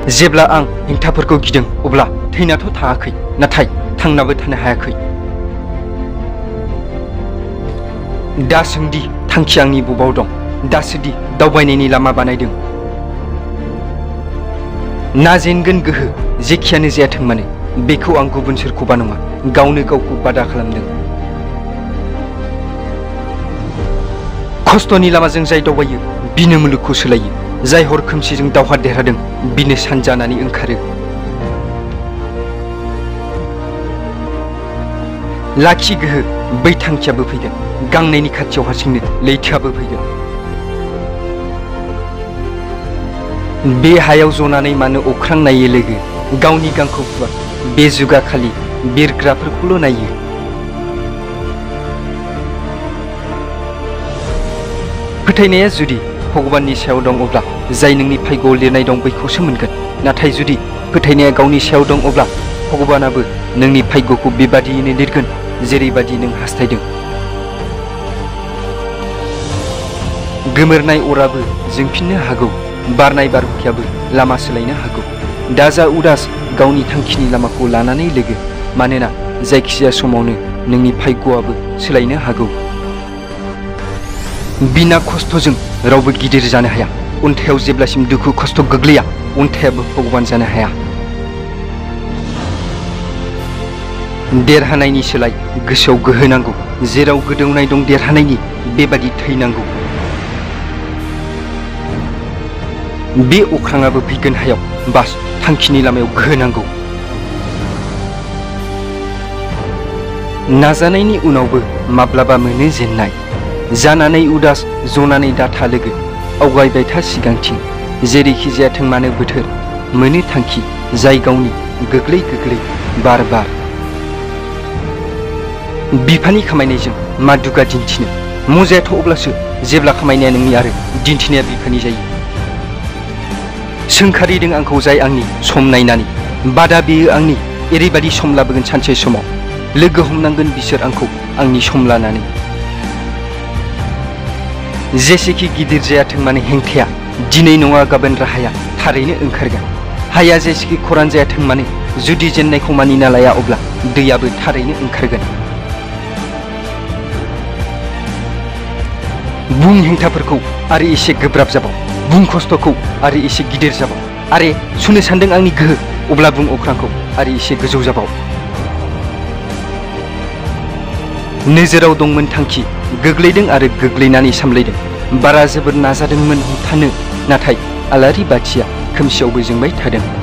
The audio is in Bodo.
जेब्ला आं हेंथाफोरखौ गिदों अब्ला थैनाथ' थाङाखै नाथाय थांनाबो थानो हायाखै। दा सोंदि थांखि आंनि बबाव दं, दासोदि दावबायनायनि लामा बानायदों। नाजेनगोन गोहो जेखियानो जायाथों मानो बेखौ आं गुबुन सोरखौबा नङा गावनो गावखौ बादा खालामदों। खस्थ'नि लामाजों जाय दावबायो बिनो मुलुगखौ सोलायो। जाय हर खोमसिजों दावहा देरहादों बिनो सान जानानै ओंखारो। लाखि गोहो बै थांखियाबो फैगोन, गांनायनि खाथियाव हारसिंनो लैथोआबो फैगोन। बे हायाव जनानै मानो अख्रां नायो लोगो, गावनि गांखौ फुवा बे जुगा खालि बिरग्राफोरखौल' नायो। फोथायनाया जुदि भगबाननि सायाव दं अब्ला जाय नोंनि भाग्यआव लिरनाय दं बैखौसो मोनगोन। नाथाय जुदि फोथायनाया गावनि सायाव दं अब्ला भगबानाबो नोंनि भाग्यखौ बेबादियैनो लिरगोन जेरैबादि नों हास्थायदों। गोमोरनाय अराबो जोंफिननो हागौ, बारनाय बारहुंखायाबो लामा सोलायनो हागौ। दा जा उदास गावनि थांखिनि लामाखौ लानानै लोगो, मानोना जायखिजाया समावनो नोंनि भाग्यआबो सोलायनो हागौ। बिना खस्थ'जों रावबो गिदिर जानो हाया। अन्थायाव जेब्लासिम दुखु खस्थ' गोग्लैया अन्थायाबो भगबान जानो हाया। देरहानायनि सोलाय गोसोआव गोहो नांगौ, जेराव गोदौनाय दं देरहानायनि बेबादि थैनांगौ। बे अख्राङाबो फैगोन हायाव, बास थांखिनि लामायाव गोहो नांगौ। नाजानायनि उनावबो माब्लाबा मोनो जेननाय। जानानै उदास जनानै दाथा लोगो, आवगायबाय था सिगांथिं। जेरैखि जायाथों मानो बोथोर मोनो थांखि, जाय गावनि गोग्लै गोग्लै बार बार। बिफानि खामायनायजों मा दुगा दिन्थिनो, मजायाथ' अब्लासो जेब्ला खामायनाया नोंनि आरो दिन्थिनाया बिफानि जायो। सोंखारिदों आंखौ जाय आंनि सम नायनानै, बादा बेयो आंनि एरैबादि सम लाबोगोन सानसे समाव। लोगो हमनांगोन बिसोर आंखौ आंनि सम लानानै। जेसेखि गिदिर जायाथों मानो हेंथाया दिनै नङा गाबोन राहाया थारैनो ओंखारगोन। हाया जेसेखि खरान जायाथों मानो जुदि जेननायखौ मानिना लाया अब्ला दैयाबो थारैनो ओंखारगोन। बुं हेंथाफोरखौ आरो एसे गोब्राब जाबाव, बुं खस्थ'खौ आरो एसे गिदिर जाबाव। आरे सुनो सानदों आंनि गोहो अब्ला बुं अख्रांखौ आरो एसे गोजौ जाबाव। नोजोराव दंमोन थांखि, गोग्लैदों आरो गोग्लैनानै सामलायदों। बारा जोबोर नाजादोंमोन हमथानो, नाथाय आलारि बाथिया खोमसियावबो जोंबाय थादों।